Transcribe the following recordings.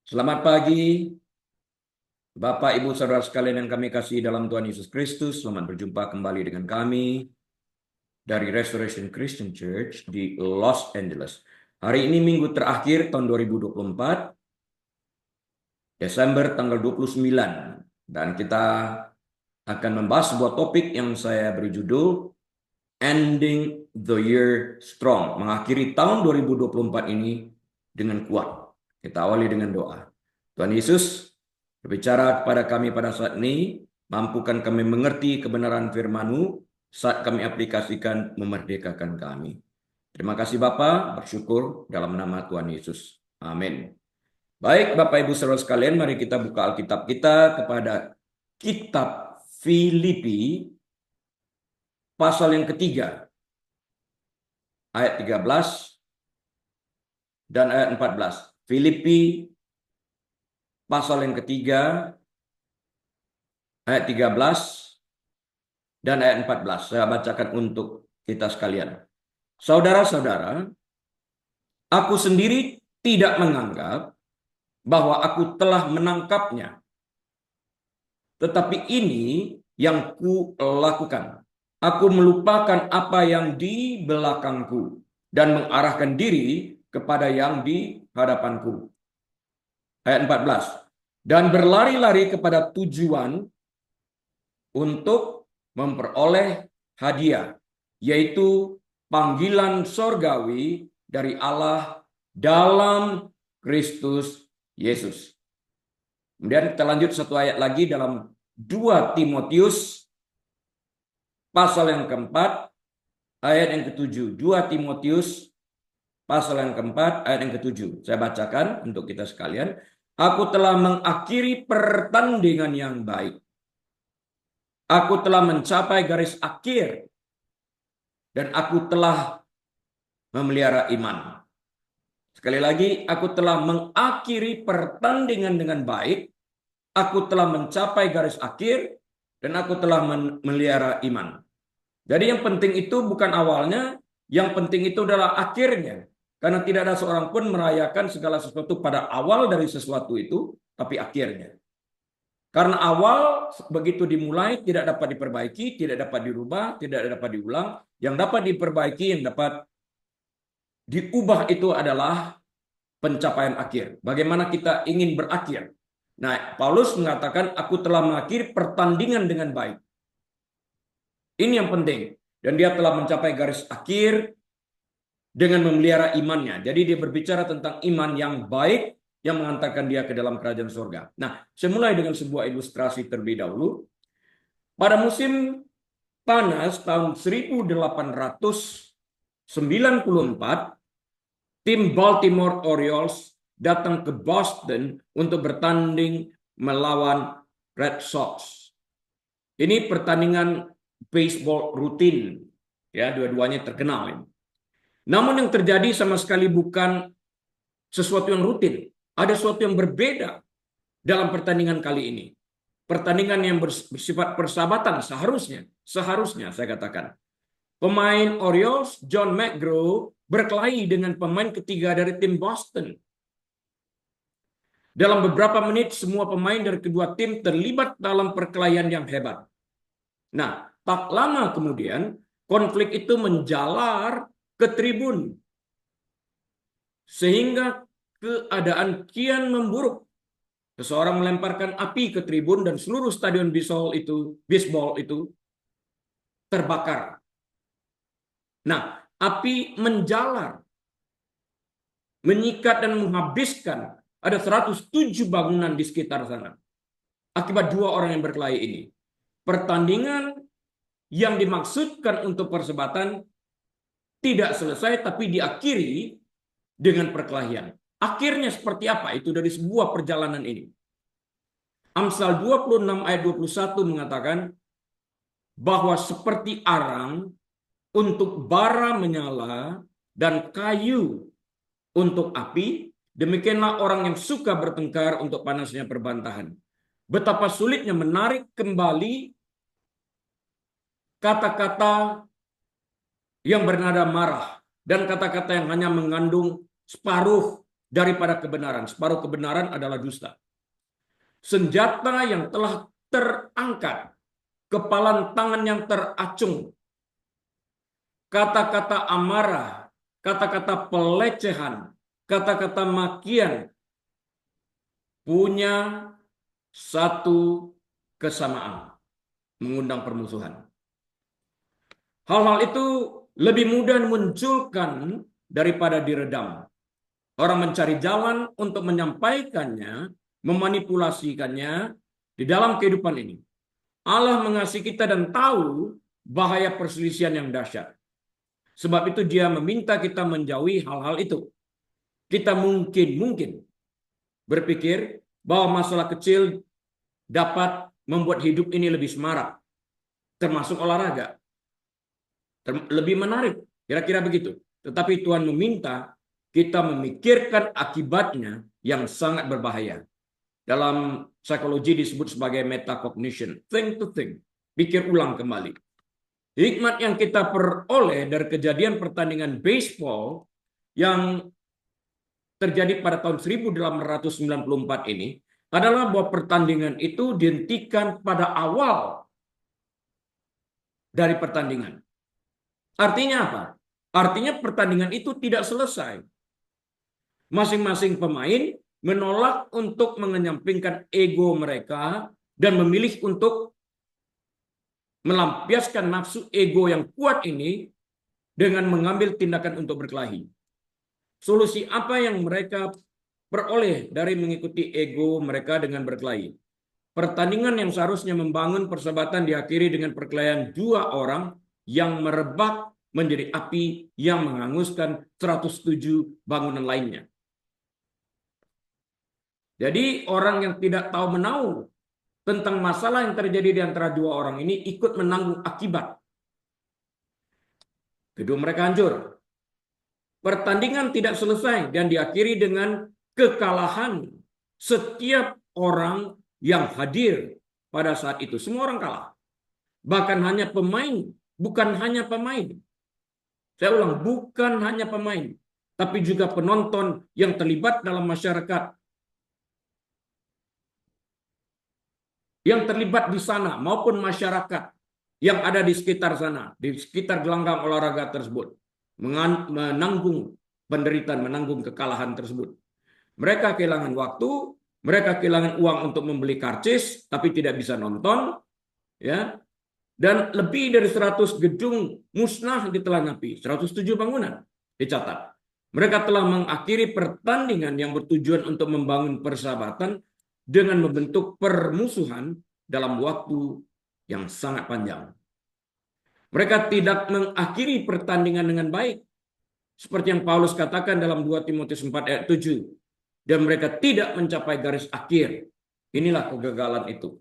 Selamat pagi, Bapak, Ibu, Saudara sekalian yang kami kasih dalam Tuhan Yesus Kristus. Selamat berjumpa kembali dengan kami dari Restoration Christian Church di Los Angeles. Hari ini minggu terakhir tahun 2024, Desember tanggal 29. Dan kita akan membahas sebuah topik yang saya beri judul Ending the Year Strong. Mengakhiri tahun 2024 ini dengan kuat. Kita awali dengan doa. Tuhan Yesus, berbicara kepada kami pada saat ini, mampukan kami mengerti kebenaran firman-Mu saat kami aplikasikan memerdekakan kami. Terima kasih Bapa, bersyukur dalam nama Tuhan Yesus. Amin. Baik Bapak Ibu Saudara sekalian, mari kita buka Alkitab kita kepada kitab Filipi pasal yang ketiga, ayat 13 dan ayat 14. Filipi pasal yang ketiga, ayat 13 dan ayat 14. Saya bacakan untuk kita sekalian. Saudara-saudara, aku sendiri tidak menganggap bahwa aku telah menangkapnya. Tetapi ini yang kulakukan. Aku melupakan apa yang di belakangku dan mengarahkan diri kepada yang di hadapanku. Ayat 14. Dan berlari-lari kepada tujuan untuk memperoleh hadiah, yaitu panggilan sorgawi dari Allah dalam Kristus Yesus. Kemudian kita lanjut satu ayat lagi dalam 2 Timotius pasal yang keempat, ayat yang ketujuh. 2 Timotius pasal yang keempat, ayat yang ketujuh. Saya bacakan untuk kita sekalian. Aku telah mengakhiri pertandingan yang baik. Aku telah mencapai garis akhir. Dan aku telah memelihara iman. Sekali lagi, aku telah mengakhiri pertandingan dengan baik. Aku telah mencapai garis akhir. Dan aku telah memelihara iman. Jadi yang penting itu bukan awalnya, yang penting itu adalah akhirnya. Karena tidak ada seorang pun merayakan segala sesuatu pada awal dari sesuatu itu, tapi akhirnya. Karena awal begitu dimulai tidak dapat diperbaiki, tidak dapat dirubah, tidak dapat diulang. Yang dapat diperbaiki, yang dapat diubah itu adalah pencapaian akhir. Bagaimana kita ingin berakhir. Nah, Paulus mengatakan, aku telah mengakhiri pertandingan dengan baik. Ini yang penting. Dan dia telah mencapai garis akhir dengan memelihara imannya. Jadi dia berbicara tentang iman yang baik yang mengantarkan dia ke dalam kerajaan surga. Nah, saya mulai dengan sebuah ilustrasi terlebih dahulu. Pada musim panas tahun 1894, tim Baltimore Orioles datang ke Boston untuk bertanding melawan Red Sox. Ini pertandingan baseball rutin, ya, dua-duanya terkenal ini. Namun yang terjadi sama sekali bukan sesuatu yang rutin, ada sesuatu yang berbeda dalam pertandingan kali ini. Pertandingan yang bersifat persahabatan seharusnya saya katakan. Pemain Orioles John McGraw berkelahi dengan pemain ketiga dari tim Boston. Dalam beberapa menit semua pemain dari kedua tim terlibat dalam perkelahian yang hebat. Nah, tak lama kemudian konflik itu menjalar ke tribun sehingga keadaan kian memburuk. Seseorang melemparkan api ke tribun dan seluruh stadion baseball itu terbakar. Nah, api menjalar, menyikat dan menghabiskan ada 107 bangunan di sekitar sana. Akibat dua orang yang berkelahi ini. Pertandingan yang dimaksudkan untuk persahabatan tidak selesai tapi diakhiri dengan perkelahian. Akhirnya seperti apa itu dari sebuah perjalanan ini? Amsal 26 ayat 21 mengatakan bahwa seperti arang untuk bara menyala dan kayu untuk api, demikianlah orang yang suka bertengkar untuk panasnya perbantahan. Betapa sulitnya menarik kembali kata-kata yang bernada marah dan kata-kata yang hanya mengandung separuh daripada kebenaran. Separuh kebenaran adalah dusta. Senjata yang telah terangkat, kepalan tangan yang teracung, kata-kata amarah, kata-kata pelecehan, kata-kata makian punya satu kesamaan, mengundang permusuhan. Hal-hal itu lebih mudah munculkan daripada diredam. Orang mencari jalan untuk menyampaikannya, memanipulasikannya di dalam kehidupan ini. Allah mengasihi kita dan tahu bahaya perselisihan yang dahsyat. Sebab itu dia meminta kita menjauhi hal-hal itu. Kita mungkin berpikir bahwa masalah kecil dapat membuat hidup ini lebih semarak. Termasuk olahraga. Lebih menarik. Kira-kira begitu. Tetapi Tuhan meminta kita memikirkan akibatnya yang sangat berbahaya. Dalam psikologi disebut sebagai metacognition. Think to think. Pikir ulang kembali. Hikmat yang kita peroleh dari kejadian pertandingan baseball yang terjadi pada tahun 1894 ini adalah bahwa pertandingan itu dihentikan pada awal dari pertandingan. Artinya apa? Artinya pertandingan itu tidak selesai. Masing-masing pemain menolak untuk mengenyampingkan ego mereka dan memilih untuk melampiaskan nafsu ego yang kuat ini dengan mengambil tindakan untuk berkelahi. Solusi apa yang mereka peroleh dari mengikuti ego mereka dengan berkelahi? Pertandingan yang seharusnya membangun persahabatan diakhiri dengan perkelahian dua orang yang merebak menjadi api yang menghanguskan 107 bangunan lainnya. Jadi orang yang tidak tahu menahu tentang masalah yang terjadi di antara dua orang ini ikut menanggung akibat. Gedung mereka hancur. Pertandingan tidak selesai dan diakhiri dengan kekalahan setiap orang yang hadir pada saat itu. Semua orang kalah. Bahkan hanya pemain, bukan hanya pemain. Saya ulang, bukan hanya pemain, tapi juga penonton yang terlibat dalam masyarakat. Yang terlibat di sana maupun masyarakat yang ada di sekitar sana, di sekitar gelanggang olahraga tersebut, menanggung penderitaan, menanggung kekalahan tersebut. Mereka kehilangan waktu, mereka kehilangan uang untuk membeli karcis, tapi tidak bisa nonton, ya. Dan lebih dari 100 gedung musnah ditelan api, 107 bangunan dicatat. Mereka telah mengakhiri pertandingan yang bertujuan untuk membangun persahabatan dengan membentuk permusuhan dalam waktu yang sangat panjang. Mereka tidak mengakhiri pertandingan dengan baik. Seperti yang Paulus katakan dalam 2 Timotius 4 ayat 7. Dan mereka tidak mencapai garis akhir. Inilah kegagalan itu.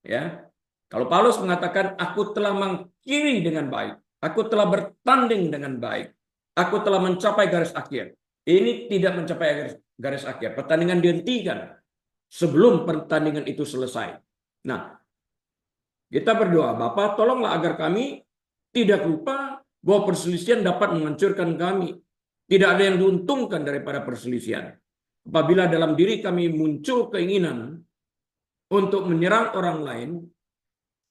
Ya. Kalau Paulus mengatakan, aku telah mengakhiri dengan baik. Aku telah bertanding dengan baik. Aku telah mencapai garis akhir. Ini tidak mencapai garis akhir. Pertandingan dihentikan sebelum pertandingan itu selesai. Nah, kita berdoa, Bapa, tolonglah agar kami tidak lupa bahwa perselisihan dapat menghancurkan kami. Tidak ada yang diuntungkan daripada perselisihan. Apabila dalam diri kami muncul keinginan untuk menyerang orang lain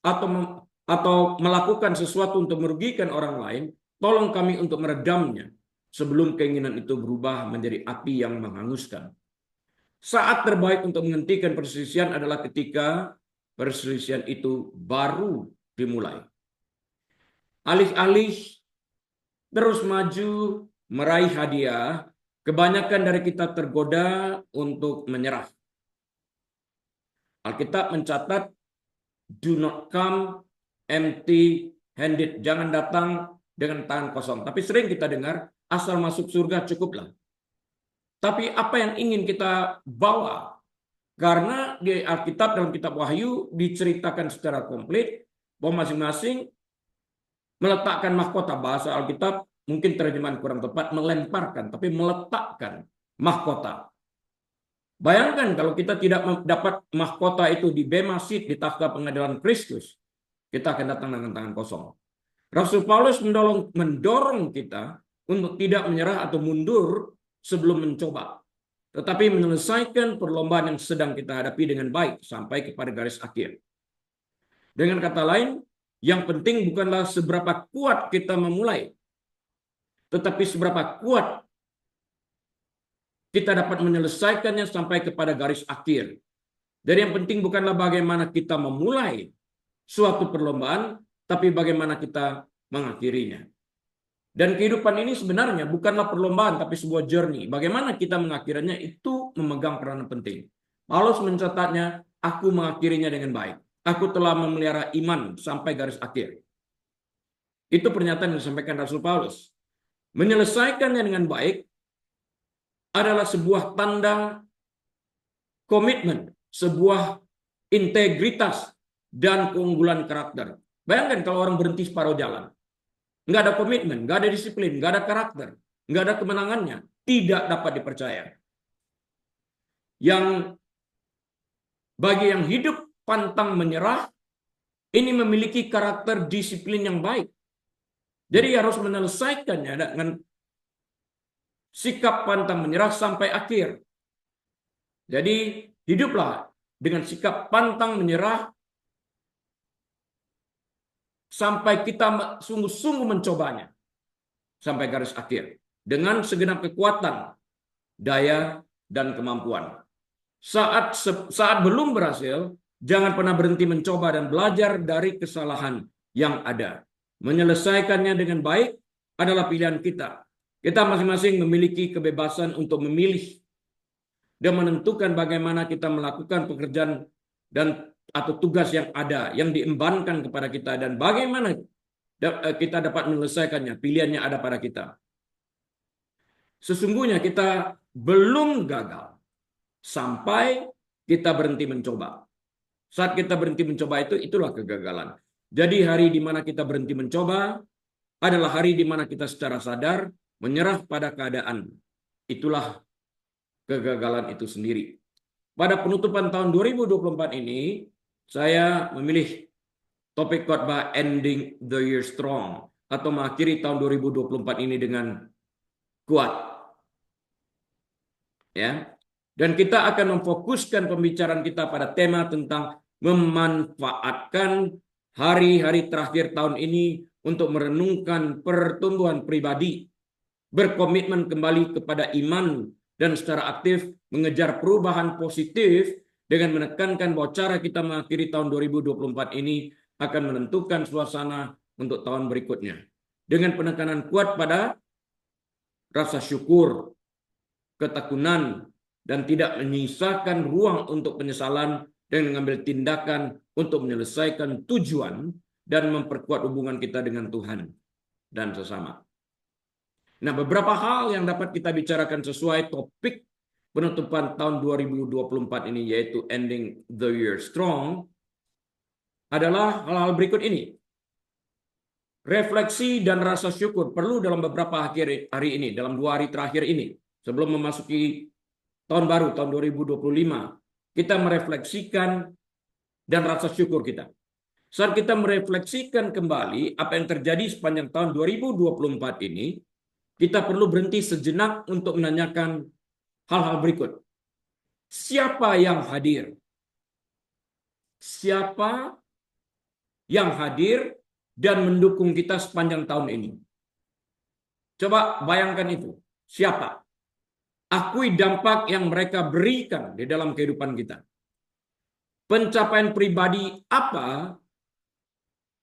atau melakukan sesuatu untuk merugikan orang lain, tolong kami untuk meredamnya sebelum keinginan itu berubah menjadi api yang menghanguskan. Saat terbaik untuk menghentikan perselisihan adalah ketika perselisihan itu baru dimulai. Alih-alih terus maju meraih hadiah, kebanyakan dari kita tergoda untuk menyerah. Alkitab mencatat, do not come empty-handed. Jangan datang dengan tangan kosong. Tapi sering kita dengar, asal masuk surga cukuplah. Tapi apa yang ingin kita bawa? Karena di Alkitab dalam kitab Wahyu diceritakan secara komplit bahwa masing-masing meletakkan mahkota. Bahasa Alkitab mungkin terjemahan kurang tepat, melemparkan, tapi meletakkan mahkota. Bayangkan kalau kita tidak dapat mahkota itu di Bema Seat, di takhta pengadilan Kristus, kita akan datang dengan tangan kosong. Rasul Paulus mendorong kita untuk tidak menyerah atau mundur sebelum mencoba. tetapi menyelesaikan perlombaan yang sedang kita hadapi dengan baik sampai kepada garis akhir. Dengan kata lain, yang penting bukanlah seberapa kuat kita memulai, tetapi seberapa kuat kita dapat menyelesaikannya sampai kepada garis akhir. Jadi yang penting bukanlah bagaimana kita memulai suatu perlombaan, tapi bagaimana kita mengakhirinya. Dan kehidupan ini sebenarnya bukanlah perlombaan, tapi sebuah journey. Bagaimana kita mengakhirinya itu memegang peranan penting. Paulus mencatatnya, aku mengakhirinya dengan baik. Aku telah memelihara iman sampai garis akhir. Itu pernyataan yang disampaikan Rasul Paulus. Menyelesaikannya dengan baik adalah sebuah tanda komitmen, sebuah integritas, dan keunggulan karakter. Bayangkan kalau orang berhenti separuh jalan. Nggak ada komitmen, nggak ada disiplin, nggak ada karakter, nggak ada kemenangannya, tidak dapat dipercaya. Yang bagi yang hidup pantang menyerah, ini memiliki karakter disiplin yang baik. Jadi harus menyelesaikannya dengan sikap pantang menyerah sampai akhir. Jadi hiduplah dengan sikap pantang menyerah sampai kita sungguh-sungguh mencobanya sampai garis akhir dengan segenap kekuatan, daya, dan kemampuan. Saat belum berhasil, jangan pernah berhenti mencoba dan belajar dari kesalahan yang ada. Menyelesaikannya dengan baik adalah pilihan kita. Kita masing-masing memiliki kebebasan untuk memilih dan menentukan bagaimana kita melakukan pekerjaan atau tugas yang ada, yang diembankan kepada kita, dan bagaimana kita dapat menyelesaikannya. Pilihannya ada pada kita. Sesungguhnya kita belum gagal sampai kita berhenti mencoba. Saat kita berhenti mencoba itulah kegagalan. Jadi hari di mana kita berhenti mencoba adalah hari di mana kita secara sadar menyerah pada keadaan. Itulah kegagalan itu sendiri. Pada penutupan tahun 2024 ini, saya memilih topik khotbah Ending the Year Strong, atau mengakhiri tahun 2024 ini dengan kuat. Ya. Dan kita akan memfokuskan pembicaraan kita pada tema tentang memanfaatkan hari-hari terakhir tahun ini untuk merenungkan pertumbuhan pribadi, berkomitmen kembali kepada iman, dan secara aktif mengejar perubahan positif dengan menekankan bahwa cara kita mengakhiri tahun 2024 ini akan menentukan suasana untuk tahun berikutnya. Dengan penekanan kuat pada rasa syukur, ketekunan, dan tidak menyisakan ruang untuk penyesalan, dan mengambil tindakan untuk menyelesaikan tujuan dan memperkuat hubungan kita dengan Tuhan dan sesama. Nah, beberapa hal yang dapat kita bicarakan sesuai topik penutupan tahun 2024 ini, yaitu Ending the Year Strong, adalah hal-hal berikut ini. Refleksi dan rasa syukur perlu dalam beberapa hari ini, dalam 2 hari terakhir ini, sebelum memasuki tahun baru, tahun 2025, kita merefleksikan dan rasa syukur kita. Saat kita merefleksikan kembali apa yang terjadi sepanjang tahun 2024 ini, kita perlu berhenti sejenak untuk menanyakan hal-hal berikut. Siapa yang hadir? Siapa yang hadir dan mendukung kita sepanjang tahun ini? Coba bayangkan itu. Siapa? Akui dampak yang mereka berikan di dalam kehidupan kita. Pencapaian pribadi apa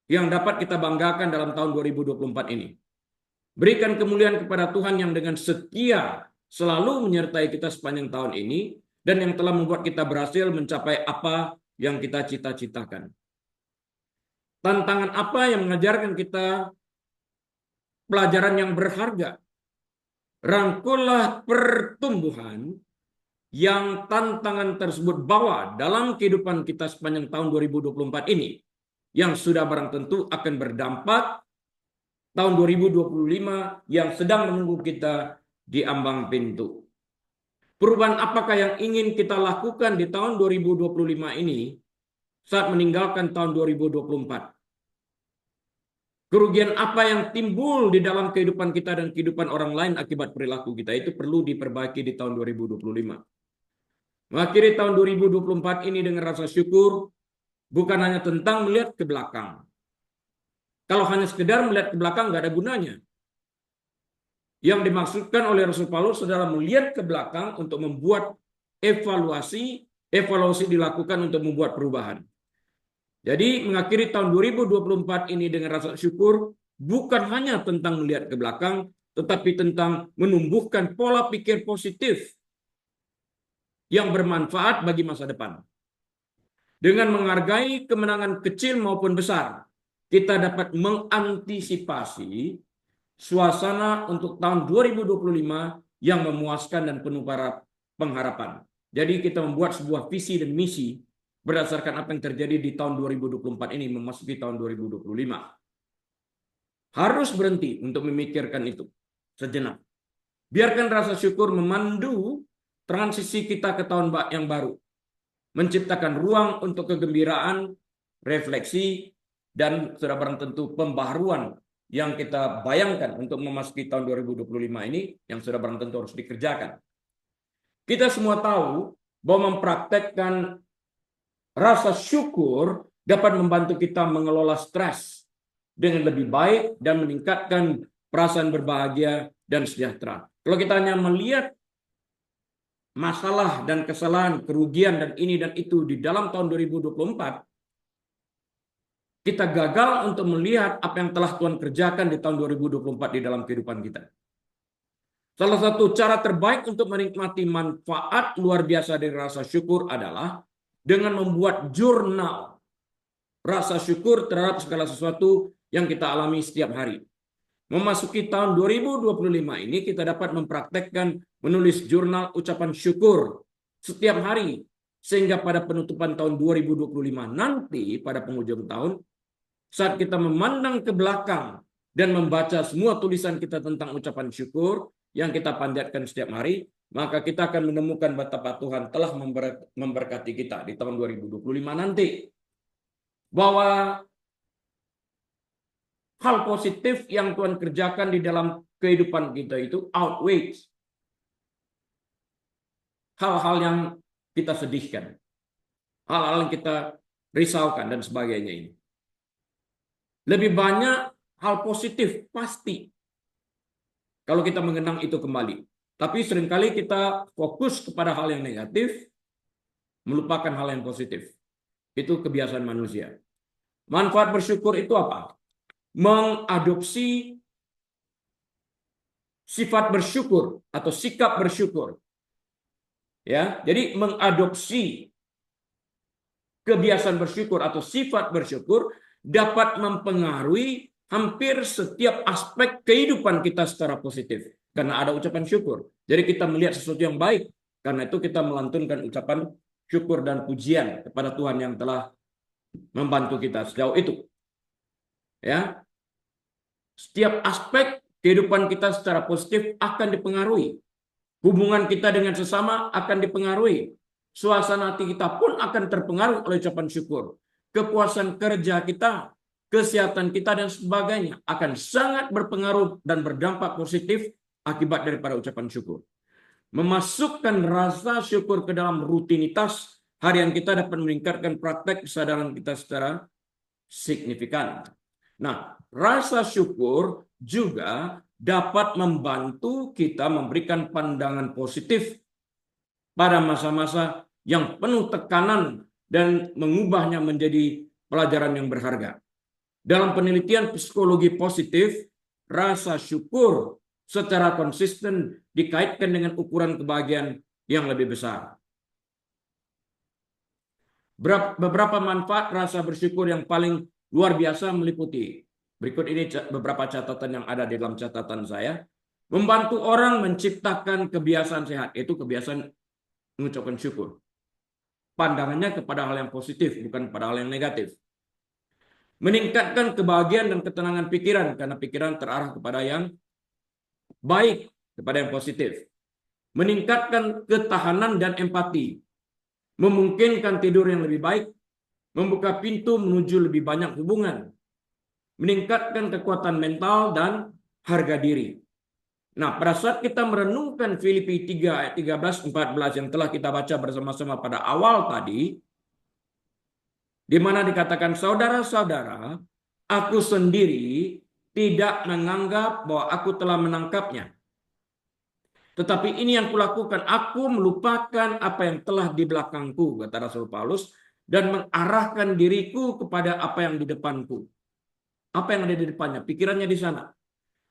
yang dapat kita banggakan dalam tahun 2024 ini? Berikan kemuliaan kepada Tuhan yang dengan setia selalu menyertai kita sepanjang tahun ini, dan yang telah membuat kita berhasil mencapai apa yang kita cita-citakan. Tantangan apa yang mengajarkan kita pelajaran yang berharga? Rangkullah pertumbuhan yang tantangan tersebut bawa dalam kehidupan kita sepanjang tahun 2024 ini, yang sudah barang tentu akan berdampak tahun 2025 yang sedang menunggu kita di ambang pintu. Perubahan apakah yang ingin kita lakukan di tahun 2025 ini saat meninggalkan tahun 2024? Kerugian apa yang timbul di dalam kehidupan kita dan kehidupan orang lain akibat perilaku kita itu perlu diperbaiki di tahun 2025. Mengakhiri tahun 2024 ini dengan rasa syukur bukan hanya tentang melihat ke belakang. Kalau hanya sekedar melihat ke belakang nggak ada gunanya. Yang dimaksudkan oleh Rasul Paulus adalah melihat ke belakang untuk membuat evaluasi dilakukan untuk membuat perubahan. Jadi mengakhiri tahun 2024 ini dengan rasa syukur bukan hanya tentang melihat ke belakang, tetapi tentang menumbuhkan pola pikir positif yang bermanfaat bagi masa depan. Dengan menghargai kemenangan kecil maupun besar, kita dapat mengantisipasi suasana untuk tahun 2025 yang memuaskan dan penuh pengharapan. Jadi kita membuat sebuah visi dan misi berdasarkan apa yang terjadi di tahun 2024 ini memasuki tahun 2025. Harus berhenti untuk memikirkan itu sejenak. Biarkan rasa syukur memandu transisi kita ke tahun yang baru. Menciptakan ruang untuk kegembiraan, refleksi, dan sudah barang tentu pembaharuan yang kita bayangkan untuk memasuki tahun 2025 ini yang sudah barang tentu harus dikerjakan. Kita semua tahu bahwa mempraktekkan rasa syukur dapat membantu kita mengelola stres dengan lebih baik dan meningkatkan perasaan berbahagia dan sejahtera. Kalau kita hanya melihat masalah dan kesalahan, kerugian dan ini dan itu di dalam tahun 2024, kita gagal untuk melihat apa yang telah Tuhan kerjakan di tahun 2024 di dalam kehidupan kita. Salah satu cara terbaik untuk menikmati manfaat luar biasa dari rasa syukur adalah dengan membuat jurnal rasa syukur terhadap segala sesuatu yang kita alami setiap hari. Memasuki tahun 2025 ini kita dapat mempraktekkan menulis jurnal ucapan syukur setiap hari. Sehingga pada penutupan tahun 2025 nanti pada penghujung tahun, saat kita memandang ke belakang dan membaca semua tulisan kita tentang ucapan syukur yang kita panjatkan setiap hari, maka kita akan menemukan betapa Tuhan telah memberkati kita di tahun 2025 nanti. Bahwa hal positif yang Tuhan kerjakan di dalam kehidupan kita itu outweighs hal-hal yang kita sedihkan, hal-hal yang kita risaukan dan sebagainya ini. Lebih banyak hal positif pasti kalau kita mengenang itu kembali. Tapi seringkali kita fokus kepada hal yang negatif, melupakan hal yang positif. Itu kebiasaan manusia. Manfaat bersyukur itu apa? Mengadopsi sifat bersyukur atau sikap bersyukur. Ya, jadi mengadopsi kebiasaan bersyukur atau sifat bersyukur dapat mempengaruhi hampir setiap aspek kehidupan kita secara positif karena ada ucapan syukur. Jadi kita melihat sesuatu yang baik, karena itu kita melantunkan ucapan syukur dan pujian kepada Tuhan yang telah membantu kita sejauh itu. Ya. Setiap aspek kehidupan kita secara positif akan dipengaruhi. Hubungan kita dengan sesama akan dipengaruhi. Suasana hati kita pun akan terpengaruh oleh ucapan syukur. Kepuasan kerja kita, kesehatan kita dan sebagainya akan sangat berpengaruh dan berdampak positif akibat daripada ucapan syukur. Memasukkan rasa syukur ke dalam rutinitas harian kita dapat meningkatkan praktek kesadaran kita secara signifikan. Nah, rasa syukur juga dapat membantu kita memberikan pandangan positif pada masa-masa yang penuh tekanan dan mengubahnya menjadi pelajaran yang berharga. Dalam penelitian psikologi positif, rasa syukur secara konsisten dikaitkan dengan ukuran kebahagiaan yang lebih besar. Beberapa manfaat rasa bersyukur yang paling luar biasa meliputi. Berikut ini beberapa catatan yang ada di dalam catatan saya. Membantu orang menciptakan kebiasaan sehat, itu kebiasaan mengucapkan syukur. Pandangannya kepada hal yang positif, bukan pada hal yang negatif. Meningkatkan kebahagiaan dan ketenangan pikiran, karena pikiran terarah kepada yang baik, kepada yang positif. Meningkatkan ketahanan dan empati. Memungkinkan tidur yang lebih baik, membuka pintu menuju lebih banyak hubungan. meningkatkan kekuatan mental dan harga diri. Nah, pada saat kita merenungkan Filipi 3 ayat 13-14 yang telah kita baca bersama-sama pada awal tadi, di mana dikatakan, saudara-saudara, aku sendiri tidak menganggap bahwa aku telah menangkapnya. Tetapi ini yang kulakukan, aku melupakan apa yang telah di belakangku, kata Rasul Paulus, dan mengarahkan diriku kepada apa yang di depanku. Apa yang ada di depannya? Pikirannya di sana.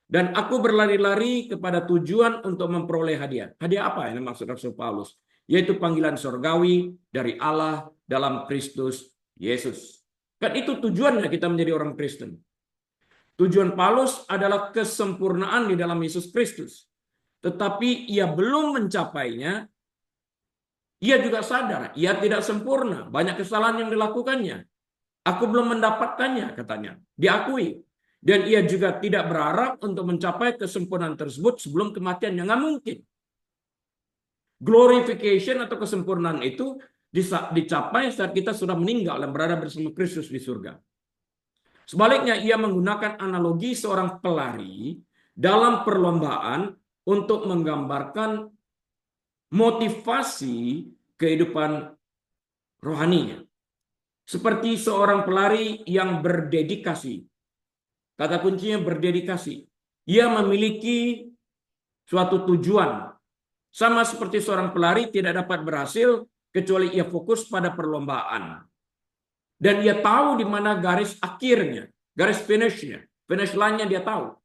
Dan aku berlari-lari kepada tujuan untuk memperoleh hadiah. Hadiah apa yang maksud Rasul Paulus? Yaitu panggilan surgawi dari Allah dalam Kristus Yesus. Kan itu tujuannya kita menjadi orang Kristen. Tujuan Paulus adalah kesempurnaan di dalam Yesus Kristus. Tetapi ia belum mencapainya. Ia juga sadar, ia tidak sempurna. Banyak kesalahan yang dilakukannya. Aku belum mendapatkannya, katanya. Diakui. Dan ia juga tidak berharap untuk mencapai kesempurnaan tersebut sebelum kematiannya. Nggak mungkin. Glorification atau kesempurnaan itu dicapai saat kita sudah meninggal dan berada bersama Kristus di surga. Sebaliknya, ia menggunakan analogi seorang pelari dalam perlombaan untuk menggambarkan motivasi kehidupan rohaninya. Seperti seorang pelari yang berdedikasi. Kata kuncinya berdedikasi. Ia memiliki suatu tujuan. Sama seperti seorang pelari tidak dapat berhasil kecuali ia fokus pada perlombaan. Dan ia tahu di mana garis akhirnya, garis finishnya, finish line-nya dia tahu.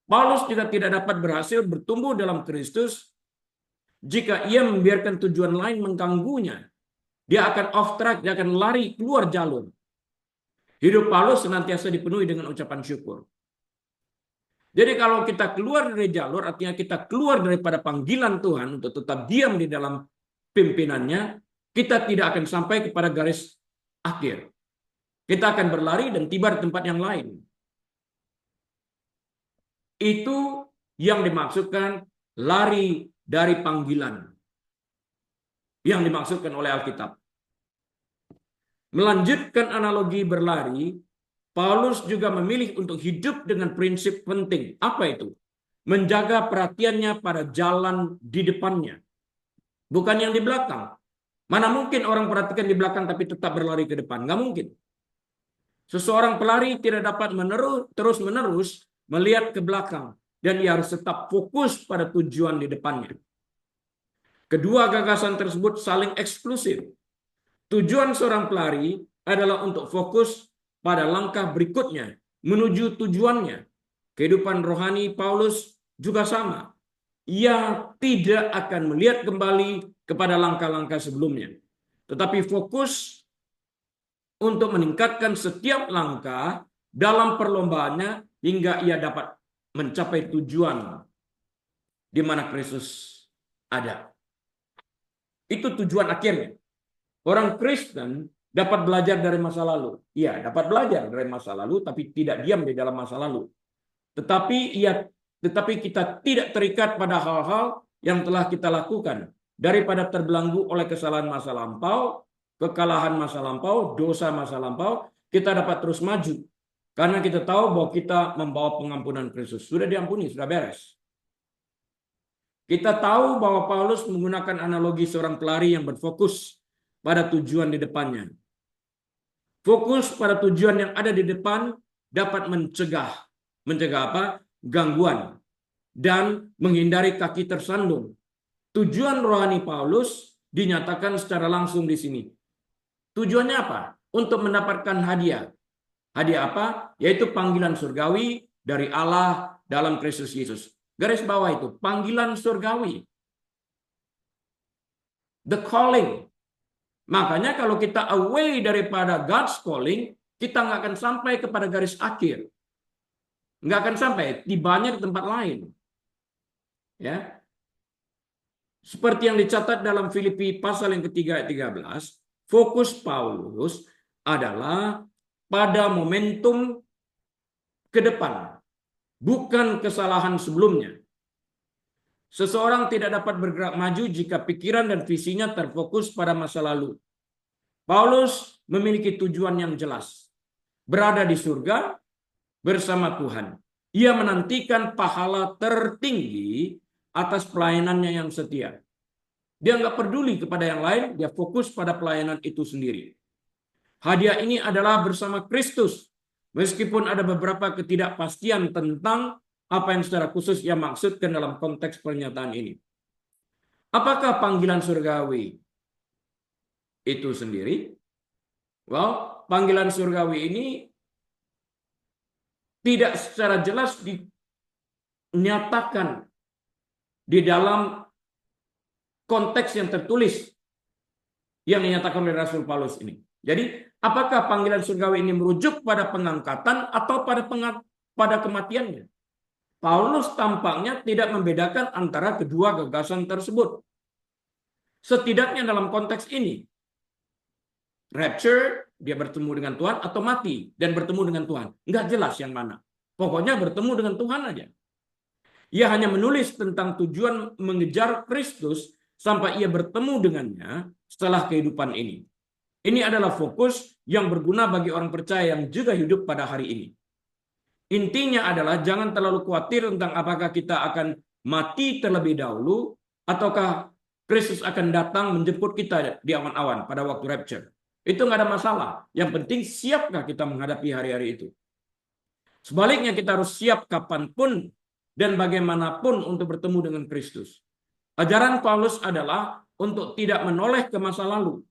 Paulus juga tidak dapat berhasil bertumbuh dalam Kristus jika ia membiarkan tujuan lain mengganggunya. Dia akan off track, dia akan lari keluar jalur. Hidup Paulus senantiasa dipenuhi dengan ucapan syukur. Jadi kalau kita keluar dari jalur, artinya kita keluar daripada panggilan Tuhan untuk tetap diam di dalam pimpinannya, kita tidak akan sampai kepada garis akhir. Kita akan berlari dan tiba di tempat yang lain. Itu yang dimaksudkan lari dari panggilan. Yang dimaksudkan oleh Alkitab. Melanjutkan analogi berlari, Paulus juga memilih untuk hidup dengan prinsip penting. Apa itu? Menjaga perhatiannya pada jalan di depannya. Bukan yang di belakang. Mana mungkin orang perhatikan di belakang tapi tetap berlari ke depan? Nggak mungkin. Seseorang pelari tidak dapat terus-menerus melihat ke belakang. Dan ia harus tetap fokus pada tujuan di depannya. Kedua gagasan tersebut saling eksklusif. Tujuan seorang pelari adalah untuk fokus pada langkah berikutnya menuju tujuannya. Kehidupan rohani Paulus juga sama. Ia tidak akan melihat kembali kepada langkah-langkah sebelumnya. Tetapi fokus untuk meningkatkan setiap langkah dalam perlombaannya hingga ia dapat mencapai tujuan di mana Kristus ada. Itu tujuan akhirnya. Orang Kristen dapat belajar dari masa lalu. Iya, dapat belajar dari masa lalu, tapi tidak diam di dalam masa lalu. Tetapi kita tidak terikat pada hal-hal yang telah kita lakukan. Daripada terbelenggu oleh kesalahan masa lampau, kekalahan masa lampau, dosa masa lampau, kita dapat terus maju. Karena kita tahu bahwa kita membawa pengampunan Kristus. Sudah diampuni, sudah beres. Kita tahu bahwa Paulus menggunakan analogi seorang pelari yang berfokus pada tujuan di depannya. Fokus pada tujuan yang ada di depan dapat mencegah apa? Gangguan dan menghindari kaki tersandung. Tujuan rohani Paulus dinyatakan secara langsung di sini. Tujuannya apa? Untuk mendapatkan hadiah. Hadiah apa? Yaitu panggilan surgawi dari Allah dalam Kristus Yesus. Garis bawah itu, panggilan surgawi. The calling. Makanya kalau kita away daripada God's calling, kita nggak akan sampai kepada garis akhir. Nggak akan sampai, tibanya di tempat lain. Ya. Seperti yang dicatat dalam Filipi pasal yang ketiga ayat 13, fokus Paulus adalah pada momentum ke depan. Bukan kesalahan sebelumnya. Seseorang tidak dapat bergerak maju jika pikiran dan visinya terfokus pada masa lalu. Paulus memiliki tujuan yang jelas. Berada di surga, bersama Tuhan. Ia menantikan pahala tertinggi atas pelayanannya yang setia. Dia nggak peduli kepada yang lain, dia fokus pada pelayanan itu sendiri. Hadiah ini adalah bersama Kristus, meskipun ada beberapa ketidakpastian tentang apa yang secara khusus ia maksudkan dalam konteks pernyataan ini. Apakah panggilan surgawi itu sendiri? Well, panggilan surgawi ini tidak secara jelas dinyatakan di dalam konteks yang tertulis yang dinyatakan oleh Rasul Paulus ini. Jadi, apakah panggilan surgawi ini merujuk pada pengangkatan atau pada kematiannya? Paulus tampaknya tidak membedakan antara kedua gagasan tersebut. Setidaknya dalam konteks ini, rapture, dia bertemu dengan Tuhan, atau mati dan bertemu dengan Tuhan. Nggak jelas yang mana. Pokoknya bertemu dengan Tuhan aja. Ia hanya menulis tentang tujuan mengejar Kristus sampai ia bertemu dengannya setelah kehidupan ini. Ini adalah fokus yang berguna bagi orang percaya yang juga hidup pada hari ini. Intinya adalah jangan terlalu khawatir tentang apakah kita akan mati terlebih dahulu ataukah Kristus akan datang menjemput kita di awan-awan pada waktu rapture. Itu nggak ada masalah. Yang penting siapkah kita menghadapi hari-hari itu. Sebaliknya kita harus siap kapanpun dan bagaimanapun untuk bertemu dengan Kristus. Ajaran Paulus adalah untuk tidak menoleh ke masa lalu,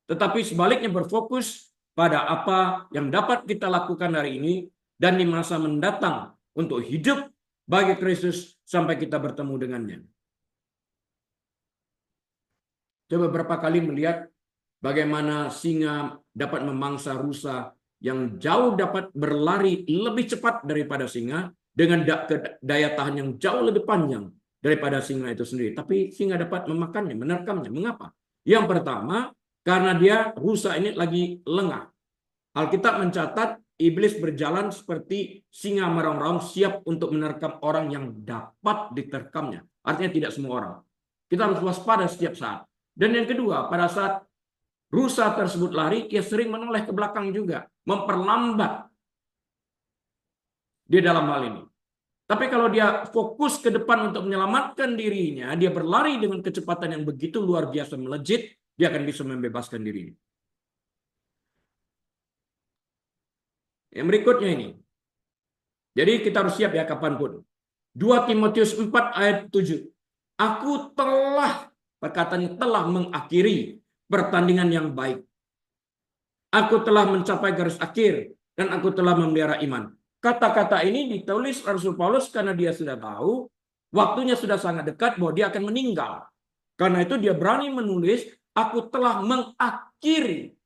tetapi sebaliknya berfokus pada apa yang dapat kita lakukan hari ini dan di masa mendatang untuk hidup bagi Kristus sampai kita bertemu dengannya. Coba beberapa kali melihat bagaimana singa dapat memangsa rusa yang jauh dapat berlari lebih cepat daripada singa dengan daya tahan yang jauh lebih panjang daripada singa itu sendiri. Tapi singa dapat memakannya, menerkamnya. Mengapa? Yang pertama, karena rusa ini lagi lengah. Alkitab mencatat iblis berjalan seperti singa merongrong siap untuk menerkam orang yang dapat diterkamnya. Artinya tidak semua orang. Kita harus waspada setiap saat. Dan yang kedua, pada saat rusa tersebut lari, ia sering menoleh ke belakang juga, memperlambat di dalam hal ini. Tapi kalau dia fokus ke depan untuk menyelamatkan dirinya, dia berlari dengan kecepatan yang begitu luar biasa melejit, dia akan bisa membebaskan dirinya. Yang berikutnya ini. Jadi kita harus siap ya kapanpun. 2 Timotius 4 ayat 7. Aku telah, perkataannya telah mengakhiri pertandingan yang baik. Aku telah mencapai garis akhir dan aku telah memelihara iman. Kata-kata ini ditulis Rasul Paulus karena dia sudah tahu waktunya sudah sangat dekat bahwa dia akan meninggal. Karena itu dia berani menulis, aku telah mengakhiri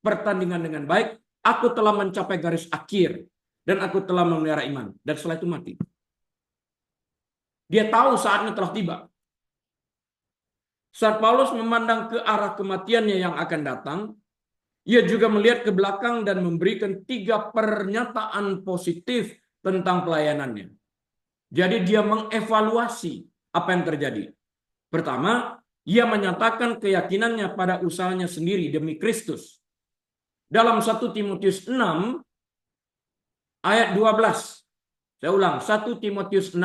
pertandingan dengan baik, aku telah mencapai garis akhir dan aku telah memelihara iman. Dan setelah itu mati. Dia tahu saatnya telah tiba. Saat Paulus memandang ke arah kematiannya yang akan datang, ia juga melihat ke belakang dan memberikan 3 pernyataan positif tentang pelayanannya. Jadi dia mengevaluasi apa yang terjadi. Pertama, ia menyatakan keyakinannya pada usahanya sendiri demi Kristus. Dalam 1 Timotius 6 ayat 12. Saya ulang, 1 Timotius 6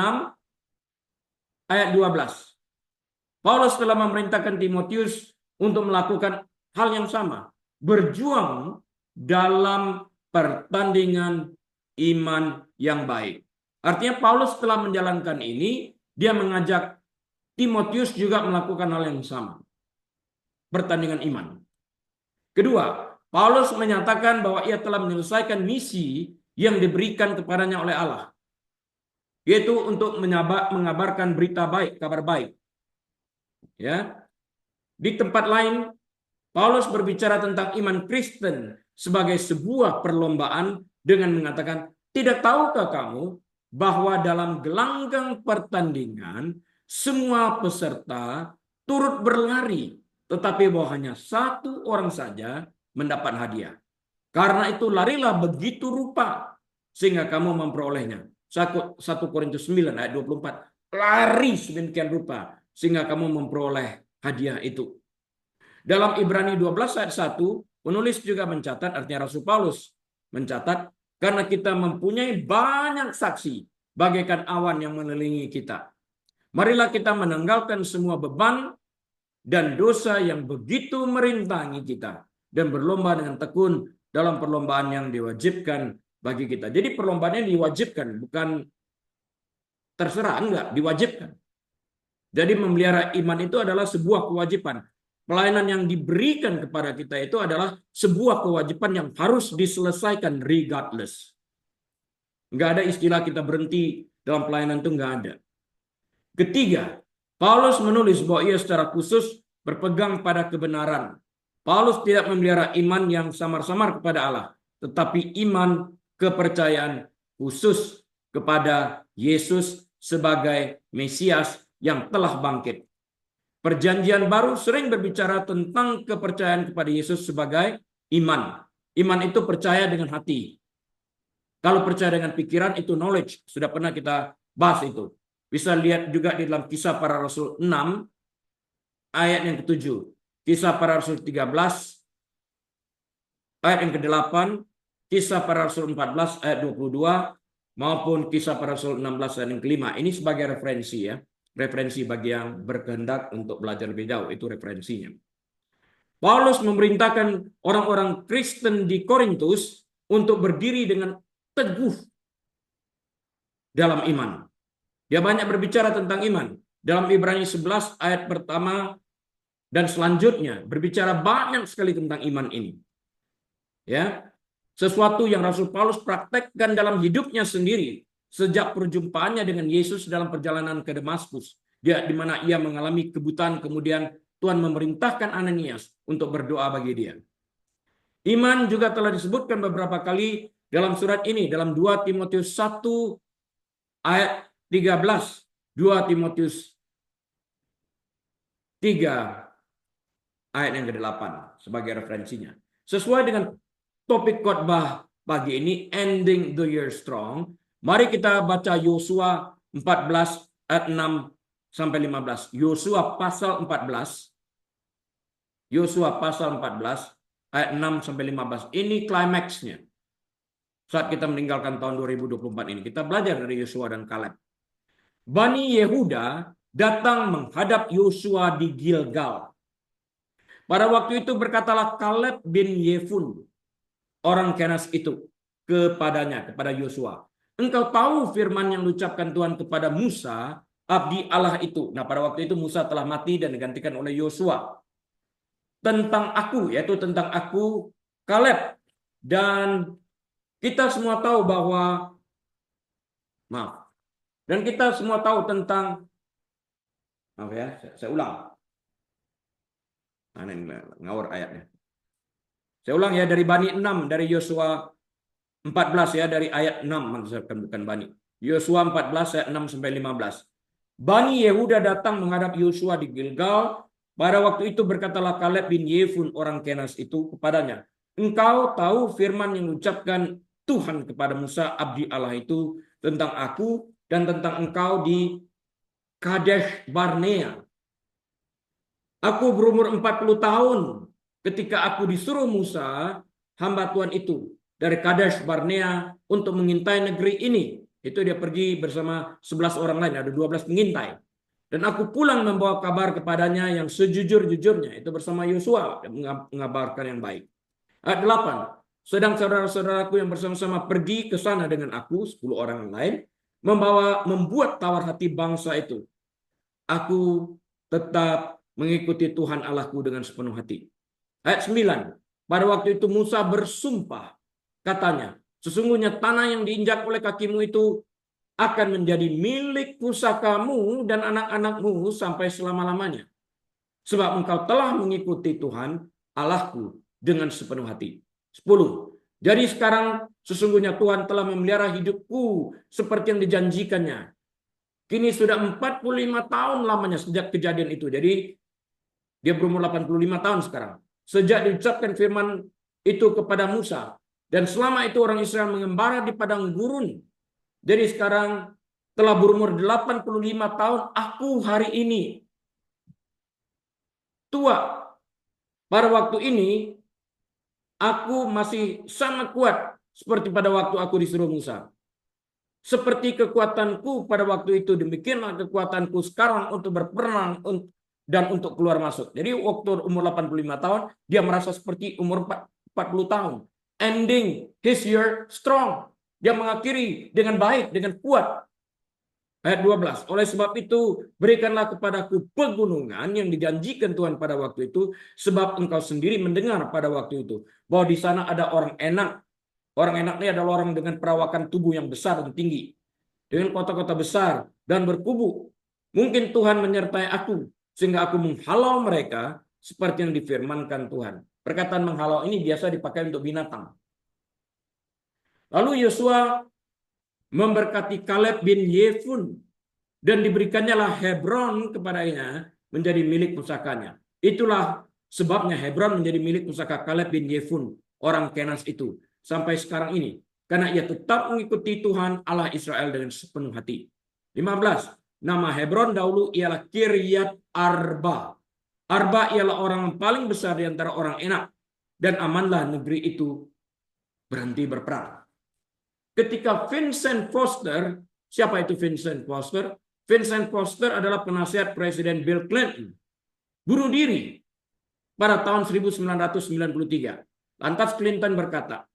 ayat 12. Paulus telah memerintahkan Timotius untuk melakukan hal yang sama. Berjuang dalam pertandingan iman yang baik. Artinya Paulus telah menjalankan ini, dia mengajak Timotius juga melakukan hal yang sama. Pertandingan iman. Kedua, Paulus menyatakan bahwa ia telah menyelesaikan misi yang diberikan kepadanya oleh Allah. Yaitu untuk mengabarkan berita baik, kabar baik. Ya. Di tempat lain, Paulus berbicara tentang iman Kristen sebagai sebuah perlombaan dengan mengatakan, tidak tahukah kamu bahwa dalam gelanggang pertandingan semua peserta turut berlari, tetapi bahwa hanya 1 orang saja mendapat hadiah. Karena itu larilah begitu rupa sehingga kamu memperolehnya. 1 Korintus 9 ayat 24. Lari sedemikian rupa sehingga kamu memperoleh hadiah itu. Dalam Ibrani 12 ayat 1, penulis juga mencatat, artinya Rasul Paulus mencatat, Karena kita mempunyai banyak saksi bagaikan awan yang mengelilingi kita. Marilah kita menanggalkan semua beban dan dosa yang begitu merintangi kita dan berlomba dengan tekun dalam perlombaan yang diwajibkan bagi kita. Jadi perlombaan yang diwajibkan, bukan terserah, enggak, diwajibkan. Jadi memelihara iman itu adalah sebuah kewajiban. Pelayanan yang diberikan kepada kita itu adalah sebuah kewajiban yang harus diselesaikan regardless. Enggak ada istilah kita berhenti dalam pelayanan itu, enggak ada. Ketiga, Paulus menulis bahwa ia secara khusus berpegang pada kebenaran. Paulus tidak memelihara iman yang samar-samar kepada Allah, tetapi iman kepercayaan khusus kepada Yesus sebagai Mesias yang telah bangkit. Perjanjian baru sering berbicara tentang kepercayaan kepada Yesus sebagai iman. Iman itu percaya dengan hati. Kalau percaya dengan pikiran itu knowledge. Sudah pernah kita bahas itu. Bisa lihat juga di dalam Kisah Para Rasul 6 ayat yang ke-7. Kisah Para Rasul 13 ayat yang ke-8. Kisah Para Rasul 14 ayat 22 maupun Kisah Para Rasul 16 ayat yang ke-5. Ini sebagai referensi ya. Referensi bagi yang berkehendak untuk belajar lebih jauh, itu referensinya. Paulus memerintahkan orang-orang Kristen di Korintus untuk berdiri dengan teguh dalam iman. Dia banyak berbicara tentang iman. Dalam Ibrani 11 ayat pertama dan selanjutnya berbicara banyak sekali tentang iman ini. Ya, sesuatu yang Rasul Paulus praktekkan dalam hidupnya sendiri sejak perjumpaannya dengan Yesus dalam perjalanan ke Damaskus, di mana ia mengalami kebutaan, kemudian Tuhan memerintahkan Ananias untuk berdoa bagi dia. Iman juga telah disebutkan beberapa kali dalam surat ini, dalam 2 Timotius 1 ayat 13, 2 Timotius 3 ayat yang ke-8 sebagai referensinya. Sesuai dengan topik khotbah pagi ini, ending the year strong, mari kita baca Yosua 14 ayat 6 sampai 15. Yosua pasal 14. Yosua pasal 14 ayat 6 sampai 15. Ini klimaksnya. Saat kita meninggalkan tahun 2024 ini, kita belajar dari Yosua dan Kaleb. Bani Yehuda datang menghadap Yosua di Gilgal. Pada waktu itu berkatalah Kaleb bin Yefun, orang Kenas itu, kepada Yosua, engkau tahu firman yang diucapkan Tuhan kepada Musa, abdi Allah itu. Nah, pada waktu itu Musa telah mati dan digantikan oleh Yosua. Tentang aku, yaitu tentang aku, Kaleb. Dan kita semua tahu bahwa, dan kita semua tahu tentang, maaf ya, saya ulang. Nah, ini ngawur ayatnya. Saya ulang ya, dari Bani 6, dari Yosua 14 ya, dari ayat 6, maksudnya bukan Bani. Yosua 14 ayat 6 sampai 15. Bani Yehuda datang menghadap Yosua di Gilgal. Pada waktu itu berkatalah Kaleb bin Yefun orang Kenas itu kepadanya, engkau tahu firman yang diucapkan Tuhan kepada Musa abdi Allah itu tentang aku dan tentang engkau di Kadesh Barnea. Aku berumur 40 tahun ketika aku disuruh Musa, hamba Tuhan itu, dari Kadesh Barnea untuk mengintai negeri ini. Itu dia pergi bersama 11 orang lain, ada 12 pengintai. Dan aku pulang membawa kabar kepadanya yang sejujur-jujurnya, itu bersama Yosua, mengabarkan yang baik. Ayat 8. Sedang saudara-saudaraku yang bersama-sama pergi ke sana dengan aku, 10 orang lain, membuat tawar hati bangsa itu. Aku tetap mengikuti Tuhan Allahku dengan sepenuh hati. Ayat 9. Pada waktu itu Musa bersumpah, katanya, sesungguhnya tanah yang diinjak oleh kakimu itu akan menjadi milik pusakamu dan anak-anakmu sampai selama-lamanya. Sebab engkau telah mengikuti Tuhan Allahku dengan sepenuh hati. 10. Jadi sekarang sesungguhnya Tuhan telah memelihara hidupku seperti yang dijanjikannya. Kini sudah 45 tahun lamanya sejak kejadian itu. Jadi dia berumur 85 tahun sekarang. Sejak diucapkan firman itu kepada Musa. Dan selama itu orang Israel mengembara di padang gurun. Jadi sekarang telah berumur 85 tahun, aku hari ini tua. Pada waktu ini, aku masih sangat kuat seperti pada waktu aku disuruh Musa. Seperti kekuatanku pada waktu itu, demikianlah kekuatanku sekarang untuk berperang dan untuk keluar masuk. Jadi waktu umur 85 tahun, dia merasa seperti umur 40 tahun. Ending his year strong. Dia mengakhiri dengan baik, dengan kuat. Ayat 12. Oleh sebab itu, berikanlah kepadaku pegunungan yang dijanjikan Tuhan pada waktu itu, sebab engkau sendiri mendengar pada waktu itu bahwa di sana ada orang enak. Orang enak ini adalah orang dengan perawakan tubuh yang besar dan tinggi, dengan kota-kota besar dan berkubu. Mungkin Tuhan menyertai aku, sehingga aku menghalau mereka seperti yang difirmankan Tuhan. Perkataan menghalau ini biasa dipakai untuk binatang. Lalu Yosua memberkati Kaleb bin Yefun, dan diberikannya lah Hebron kepadanya menjadi milik pusakanya. Itulah sebabnya Hebron menjadi milik pusaka Kaleb bin Yefun, orang Kenas itu, sampai sekarang ini. Karena ia tetap mengikuti Tuhan Allah Israel dengan sepenuh hati. 15. Nama Hebron dahulu ialah Kiryat Arba. Arba ialah orang yang paling besar di antara orang Enak. Dan amanlah negeri itu berhenti berperang. Ketika Vincent Foster, siapa itu Vincent Foster? Vincent Foster adalah penasihat Presiden Bill Clinton. Bunuh diri pada tahun 1993. Lantas Clinton berkata,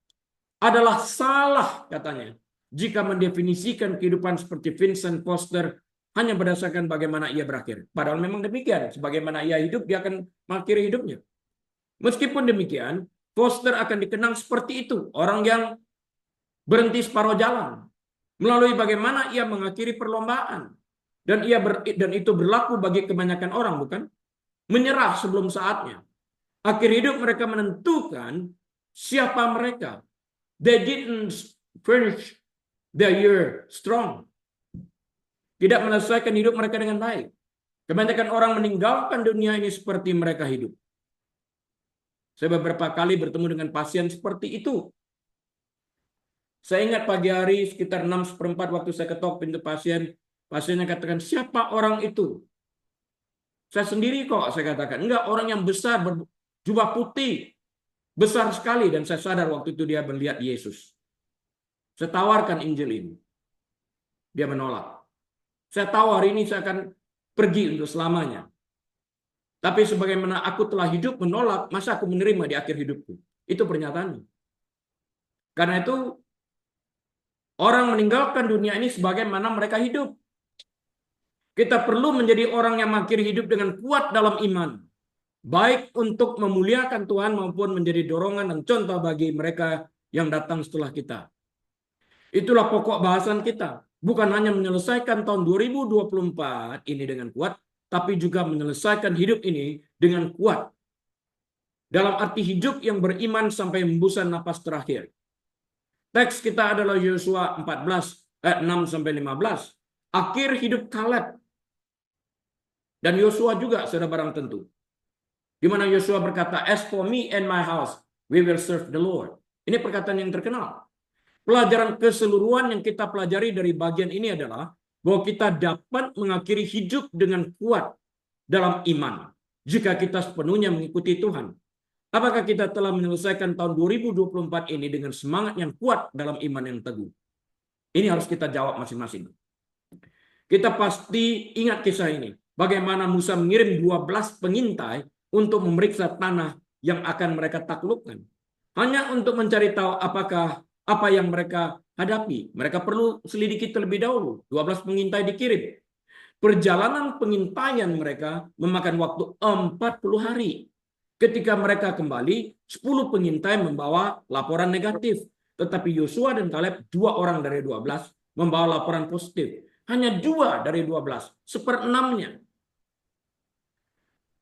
adalah salah katanya jika mendefinisikan kehidupan seperti Vincent Foster hanya berdasarkan bagaimana ia berakhir. Padahal memang demikian. Sebagaimana ia hidup, dia akan mengakhiri hidupnya. Meskipun demikian, Foster akan dikenang seperti itu. Orang yang berhenti separuh jalan. Melalui bagaimana ia mengakhiri perlombaan. Dan itu berlaku bagi kebanyakan orang, bukan? Menyerah sebelum saatnya. Akhir hidup mereka menentukan siapa mereka. They didn't finish the year strong. Tidak menyelesaikan hidup mereka dengan baik. Kebanyakan orang meninggalkan dunia ini seperti mereka hidup. Saya beberapa kali bertemu dengan pasien seperti itu. Saya ingat pagi hari sekitar 6:15 waktu saya ketok pintu pasien. Pasiennya katakan, siapa orang itu? Saya sendiri kok, saya katakan. Enggak, orang yang besar, berjubah putih. Besar sekali, dan saya sadar waktu itu dia melihat Yesus. Saya tawarkan Injil ini. Dia menolak. Saya tahu hari ini saya akan pergi untuk selamanya. Tapi sebagaimana aku telah hidup menolak, masa aku menerima di akhir hidupku? Itu pernyataannya. Karena itu, orang meninggalkan dunia ini sebagaimana mereka hidup. Kita perlu menjadi orang yang mengakhiri hidup dengan kuat dalam iman. Baik untuk memuliakan Tuhan maupun menjadi dorongan dan contoh bagi mereka yang datang setelah kita. Itulah pokok bahasan kita. Bukan hanya menyelesaikan tahun 2024 ini dengan kuat, tapi juga menyelesaikan hidup ini dengan kuat. Dalam arti hidup yang beriman sampai hembusan napas terakhir. Teks kita adalah Yosua 14 ayat 6-15. Akhir hidup Kaleb. Dan Yosua juga, saudara barang tentu. Di mana Yosua berkata, as for me and my house, we will serve the Lord. Ini perkataan yang terkenal. Pelajaran keseluruhan yang kita pelajari dari bagian ini adalah bahwa kita dapat mengakhiri hidup dengan kuat dalam iman jika kita sepenuhnya mengikuti Tuhan. Apakah kita telah menyelesaikan tahun 2024 ini dengan semangat yang kuat dalam iman yang teguh? Ini harus kita jawab masing-masing. Kita pasti ingat kisah ini. Bagaimana Musa mengirim 12 pengintai untuk memeriksa tanah yang akan mereka taklukkan. Hanya untuk mencari tahu apakah apa yang mereka hadapi. Mereka perlu selidiki terlebih dahulu. 12 pengintai dikirim. Perjalanan pengintaian mereka memakan waktu 40 hari. Ketika mereka kembali, 10 pengintai membawa laporan negatif. Tetapi Yosua dan Kaleb, 2 orang dari 12, membawa laporan positif. Hanya 2 dari 12, 1/6-nya.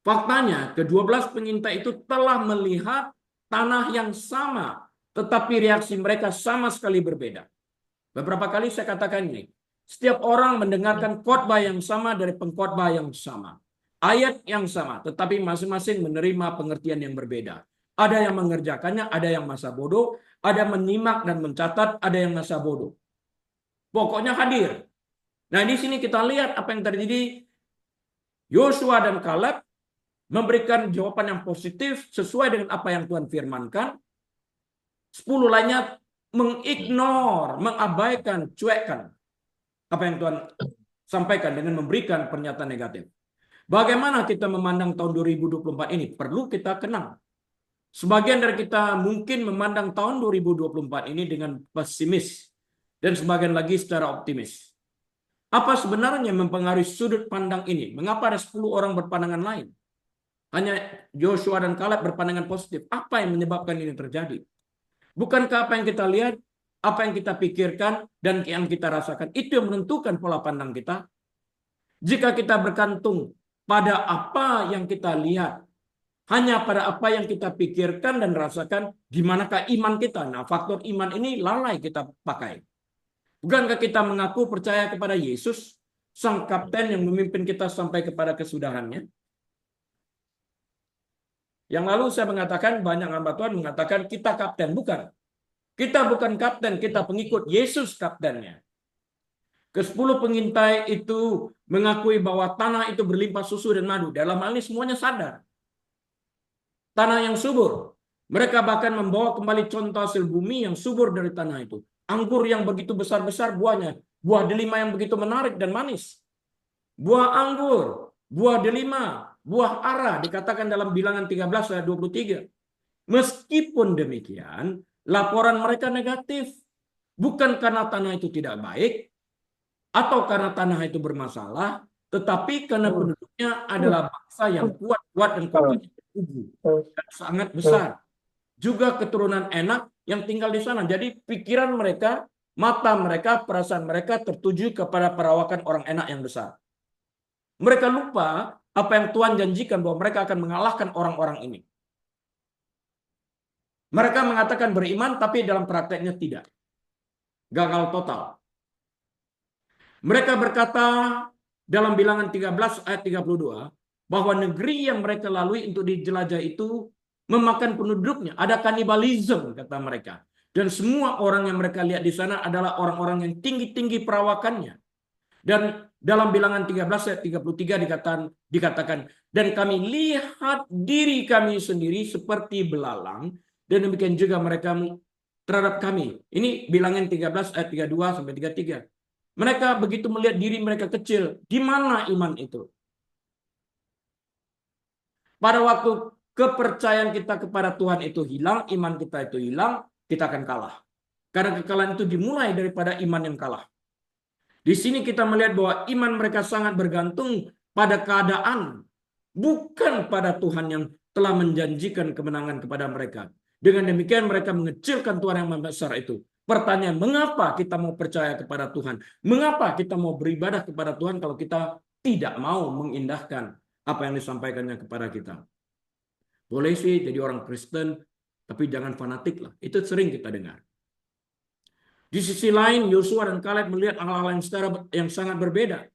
Faktanya, ke-12 pengintai itu telah melihat tanah yang sama, tetapi reaksi mereka sama sekali berbeda. Beberapa kali saya katakan ini, setiap orang mendengarkan khotbah yang sama dari pengkhotbah yang sama. Ayat yang sama, tetapi masing-masing menerima pengertian yang berbeda. Ada yang mengerjakannya, ada yang masa bodoh, ada menyimak dan mencatat, ada yang masa bodoh. Pokoknya hadir. Nah, di sini kita lihat apa yang terjadi. Yosua dan Kaleb memberikan jawaban yang positif sesuai dengan apa yang Tuhan firmankan. 10 lainnya mengignore, mengabaikan, cuekkan apa yang Tuhan sampaikan dengan memberikan pernyataan negatif. Bagaimana kita memandang tahun 2024 ini? Perlu kita kenang. Sebagian dari kita mungkin memandang tahun 2024 ini dengan pesimis dan sebagian lagi secara optimis. Apa sebenarnya mempengaruhi sudut pandang ini? Mengapa ada 10 orang berpandangan lain? Hanya Joshua dan Kaleb berpandangan positif. Apa yang menyebabkan ini terjadi? Bukankah apa yang kita lihat, apa yang kita pikirkan, dan yang kita rasakan, itu yang menentukan pola pandang kita? Jika kita bergantung pada apa yang kita lihat, hanya pada apa yang kita pikirkan dan rasakan, gimanakah iman kita? Nah, faktor iman ini lalai kita pakai. Bukankah kita mengaku percaya kepada Yesus, Sang Kapten yang memimpin kita sampai kepada kesudahannya? Yang lalu saya mengatakan, banyak hamba Tuhan mengatakan kita kapten. Bukan. Kita bukan kapten, kita pengikut Yesus kaptennya. Ke-10 pengintai itu mengakui bahwa tanah itu berlimpah susu dan madu. Dalam hal ini semuanya sadar. Tanah yang subur. Mereka bahkan membawa kembali contoh hasil bumi yang subur dari tanah itu. Anggur yang begitu besar-besar buahnya. Buah delima yang begitu menarik dan manis. Buah anggur, buah delima, buah ara dikatakan dalam Bilangan 13 ayat 23. Meskipun demikian, laporan mereka negatif. Bukan karena tanah itu tidak baik, atau karena tanah itu bermasalah, tetapi karena penduduknya adalah bangsa yang kuat-kuat dan kotanya berkubu dan sangat besar. Juga keturunan enak yang tinggal di sana. Jadi pikiran mereka, mata mereka, perasaan mereka tertuju kepada perawakan orang enak yang besar. Mereka lupa apa yang Tuhan janjikan bahwa mereka akan mengalahkan orang-orang ini. Mereka mengatakan beriman, tapi dalam prakteknya tidak. Gagal total. Mereka berkata dalam Bilangan 13 ayat 32 bahwa negeri yang mereka lalui untuk dijelajah itu memakan penduduknya. Ada kanibalisme, kata mereka. Dan semua orang yang mereka lihat di sana adalah orang-orang yang tinggi-tinggi perawakannya. Dan dalam Bilangan 13 ayat 33 dikatakan, dan kami lihat diri kami sendiri seperti belalang, dan demikian juga mereka terhadap kami. Ini Bilangan 13 ayat 32 sampai 33. Mereka begitu melihat diri mereka kecil. Di mana iman itu? Pada waktu kepercayaan kita kepada Tuhan itu hilang, iman kita itu hilang, kita akan kalah. Karena kekalahan itu dimulai daripada iman yang kalah. Di sini kita melihat bahwa iman mereka sangat bergantung pada keadaan, bukan pada Tuhan yang telah menjanjikan kemenangan kepada mereka. Dengan demikian mereka mengecilkan Tuhan yang besar itu. Pertanyaan, mengapa kita mau percaya kepada Tuhan? Mengapa kita mau beribadah kepada Tuhan kalau kita tidak mau mengindahkan apa yang disampaikannya kepada kita? Boleh sih jadi orang Kristen, tapi jangan fanatik lah. Itu sering kita dengar. Di sisi lain, Yosua dan Kaleb melihat hal-hal yang sangat berbeda.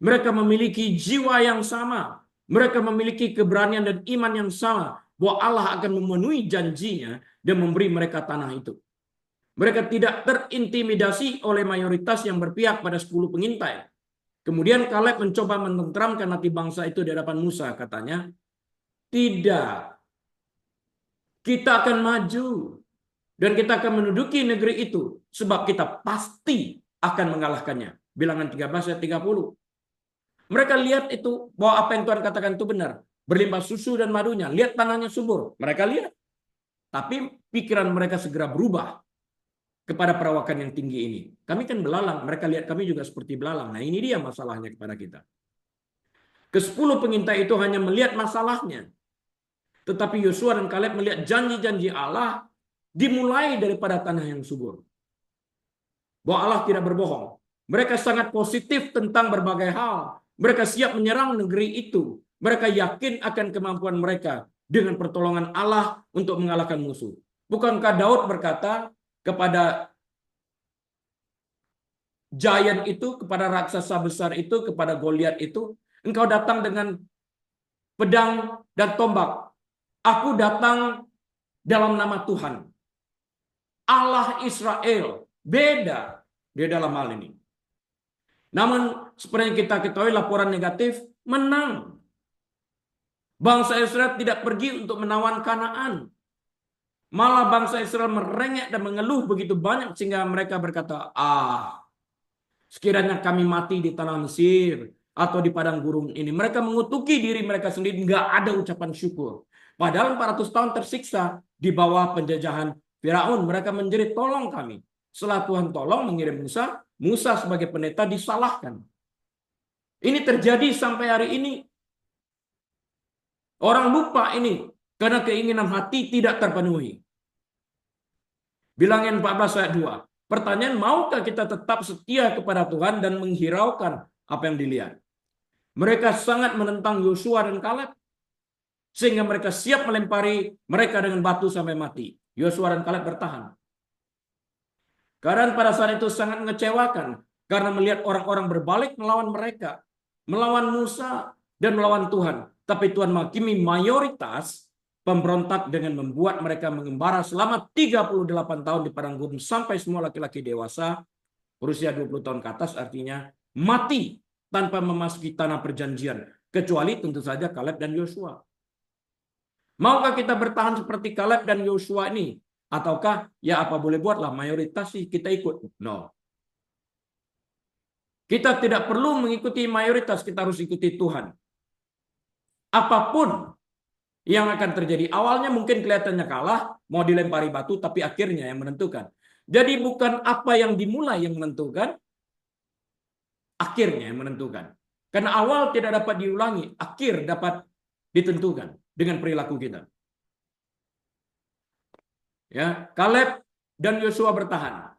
Mereka memiliki jiwa yang sama. Mereka memiliki keberanian dan iman yang sama bahwa Allah akan memenuhi janjinya dan memberi mereka tanah itu. Mereka tidak terintimidasi oleh mayoritas yang berpihak pada 10 pengintai. Kemudian Kaleb mencoba menenteramkan hati bangsa itu di hadapan Musa. Katanya, tidak. Kita akan maju. Dan kita akan menduduki negeri itu. Sebab kita pasti akan mengalahkannya. Bilangan 13 ayat 30. Mereka lihat itu bahwa apa yang Tuhan katakan itu benar. Berlimpah susu dan madunya. Lihat tanahnya subur. Mereka lihat. Tapi pikiran mereka segera berubah kepada perawakan yang tinggi ini. Kami kan belalang, mereka lihat kami juga seperti belalang. Nah, ini dia masalahnya kepada kita. Ke-10 pengintai itu hanya melihat masalahnya. Tetapi Yosua dan Kaleb melihat janji-janji Allah dimulai daripada tanah yang subur. Bahwa Allah tidak berbohong. Mereka sangat positif tentang berbagai hal. Mereka siap menyerang negeri itu. Mereka yakin akan kemampuan mereka dengan pertolongan Allah untuk mengalahkan musuh. Bukankah Daud berkata kepada giant itu, kepada raksasa besar itu, kepada Goliat itu, engkau datang dengan pedang dan tombak. Aku datang dalam nama Tuhan. Allah Israel. Beda di dalam hal ini. Namun seperti yang kita ketahui laporan negatif menang. Bangsa Israel tidak pergi untuk menawan Kanaan. Malah bangsa Israel merengek dan mengeluh begitu banyak sehingga mereka berkata, sekiranya kami mati di tanah Mesir atau di padang gurun ini. Mereka mengutuki diri mereka sendiri, nggak ada ucapan syukur. Padahal 400 tahun tersiksa di bawah penjajahan Firaun. Mereka menjerit, tolong kami. Setelah Tuhan tolong mengirim Musa, Musa sebagai pendeta disalahkan. Ini terjadi sampai hari ini. Orang lupa ini karena keinginan hati tidak terpenuhi. Bilangan 14 ayat 2. Pertanyaan, maukah kita tetap setia kepada Tuhan dan menghiraukan apa yang dilihat? Mereka sangat menentang Yosua dan Kaleb, sehingga mereka siap melempari mereka dengan batu sampai mati. Yosua dan Kaleb bertahan. Karena pada saat itu sangat mengecewakan, karena melihat orang-orang berbalik melawan mereka, melawan Musa dan melawan Tuhan. Tapi Tuhan menghakimi mayoritas pemberontak dengan membuat mereka mengembara selama 38 tahun di padang gurun sampai semua laki-laki dewasa berusia 20 tahun ke atas, artinya mati tanpa memasuki tanah perjanjian, kecuali tentu saja Kaleb dan Yosua. Maukah kita bertahan seperti Kaleb dan Yosua ini? Ataukah ya apa boleh buatlah, mayoritas sih kita ikut? No. Kita tidak perlu mengikuti mayoritas, kita harus ikuti Tuhan. Apapun yang akan terjadi, awalnya mungkin kelihatannya kalah, mau dilempari batu, tapi akhirnya yang menentukan. Jadi bukan apa yang dimulai yang menentukan, akhirnya yang menentukan. Karena awal tidak dapat diulangi, akhir dapat ditentukan dengan perilaku kita. Ya, Kaleb dan Yosua bertahan.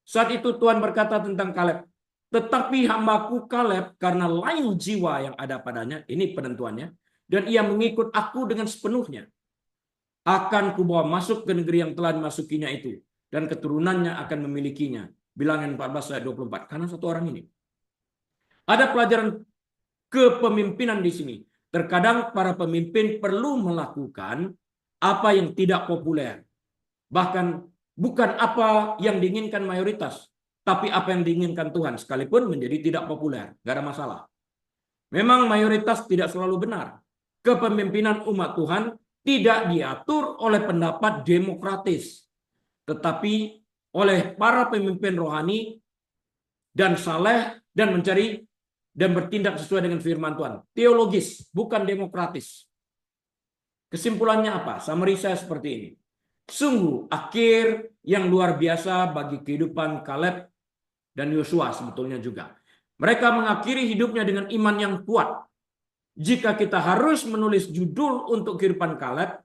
Saat itu Tuhan berkata tentang Kaleb, tetapi hambaku Kaleb karena lain jiwa yang ada padanya, ini penentuannya, dan ia mengikut aku dengan sepenuhnya, akan kubawa masuk ke negeri yang telah dimasukinya itu, dan keturunannya akan memilikinya. Bilangan 14 ayat 24. Karena satu orang ini. Ada pelajaran kepemimpinan di sini. Terkadang para pemimpin perlu melakukan apa yang tidak populer. Bahkan bukan apa yang diinginkan mayoritas, tapi apa yang diinginkan Tuhan, sekalipun menjadi tidak populer. Gak ada masalah. Memang mayoritas tidak selalu benar. Kepemimpinan umat Tuhan tidak diatur oleh pendapat demokratis, tetapi oleh para pemimpin rohani dan saleh dan mencari dan bertindak sesuai dengan firman Tuhan. Teologis, bukan demokratis. Kesimpulannya apa? Summary saya seperti ini. Sungguh akhir yang luar biasa bagi kehidupan Kaleb dan Yosua sebetulnya juga. Mereka mengakhiri hidupnya dengan iman yang kuat. Jika kita harus menulis judul untuk kehidupan Kaleb,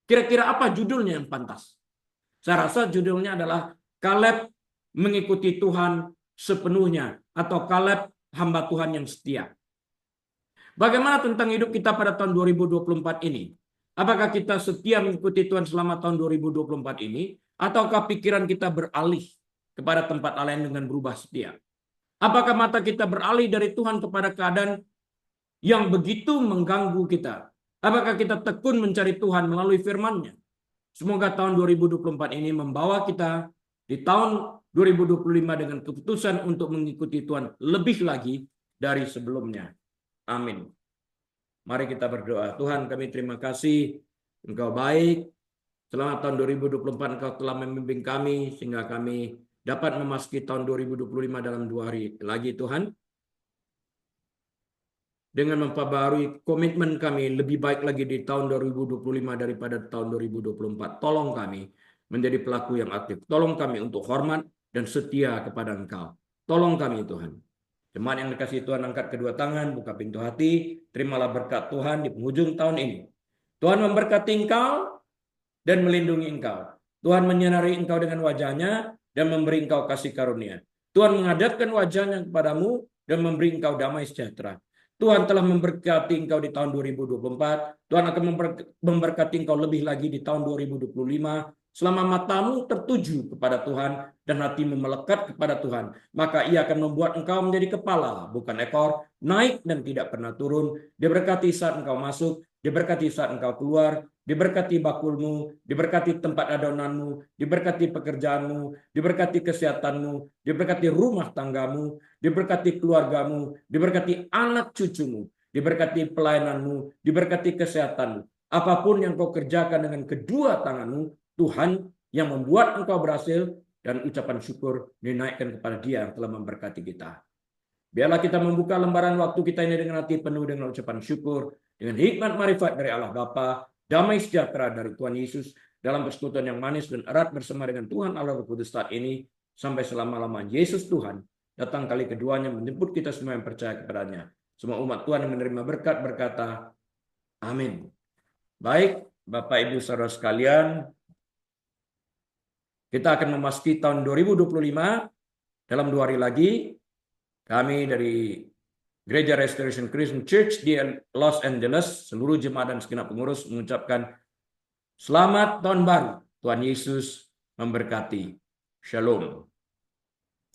kira-kira apa judulnya yang pantas? Saya rasa judulnya adalah Kaleb mengikuti Tuhan sepenuhnya, atau Kaleb hamba Tuhan yang setia. Bagaimana tentang hidup kita pada tahun 2024 ini? Apakah kita setia mengikuti Tuhan selama tahun 2024 ini? Ataukah pikiran kita beralih kepada tempat lain dengan berubah setia? Apakah mata kita beralih dari Tuhan kepada keadaan yang begitu mengganggu kita? Apakah kita tekun mencari Tuhan melalui firman-Nya? Semoga tahun 2024 ini membawa kita di tahun 2025 dengan keputusan untuk mengikuti Tuhan lebih lagi dari sebelumnya. Amin. Mari kita berdoa. Tuhan, kami terima kasih. Engkau baik. Selama tahun 2024 Engkau telah membimbing kami sehingga kami dapat memasuki tahun 2025 dalam 2 hari lagi, Tuhan. Dengan memperbarui komitmen kami lebih baik lagi di tahun 2025 daripada tahun 2024. Tolong kami menjadi pelaku yang aktif. Tolong kami untuk hormat dan setia kepada Engkau. Tolong kami, Tuhan. Jemaat yang dikasihi Tuhan, angkat kedua tangan, buka pintu hati, terimalah berkat Tuhan di penghujung tahun ini. Tuhan memberkati engkau dan melindungi engkau. Tuhan menyinari engkau dengan wajah-Nya dan memberi engkau kasih karunia. Tuhan menghadapkan wajah-Nya kepadamu dan memberi engkau damai sejahtera. Tuhan telah memberkati engkau di tahun 2024. Tuhan akan memberkati engkau lebih lagi di tahun 2025. Selama matamu tertuju kepada Tuhan dan hatimu melekat kepada Tuhan, maka Ia akan membuat engkau menjadi kepala, bukan ekor, naik dan tidak pernah turun. Diberkati saat engkau masuk, diberkati saat engkau keluar, diberkati bakulmu, diberkati tempat adonanmu, diberkati pekerjaanmu, diberkati kesehatanmu, diberkati rumah tanggamu, diberkati keluargamu, diberkati anak cucumu, diberkati pelayananmu, diberkati kesehatanmu. Apapun yang kau kerjakan dengan kedua tanganmu, Tuhan yang membuat engkau berhasil, dan ucapan syukur dinaikkan kepada Dia yang telah memberkati kita. Biarlah kita membuka lembaran waktu kita ini dengan hati penuh dengan ucapan syukur, dengan hikmat marifat dari Allah Bapa, damai sejahtera dari Tuhan Yesus, dalam persekutuan yang manis dan erat bersama dengan Tuhan Allah Roh Kudus saat ini, sampai selama-lamanya. Yesus Tuhan datang kali keduanya menjemput kita semua yang percaya kepadanya. Semua umat Tuhan yang menerima berkat berkata, amin. Baik, Bapak Ibu Saudara sekalian, kita akan memasuki tahun 2025 dalam 2 hari lagi. Kami dari Gereja Restoration Christian Church di Los Angeles, seluruh jemaat dan segenap pengurus mengucapkan selamat tahun baru. Tuhan Yesus memberkati. Shalom.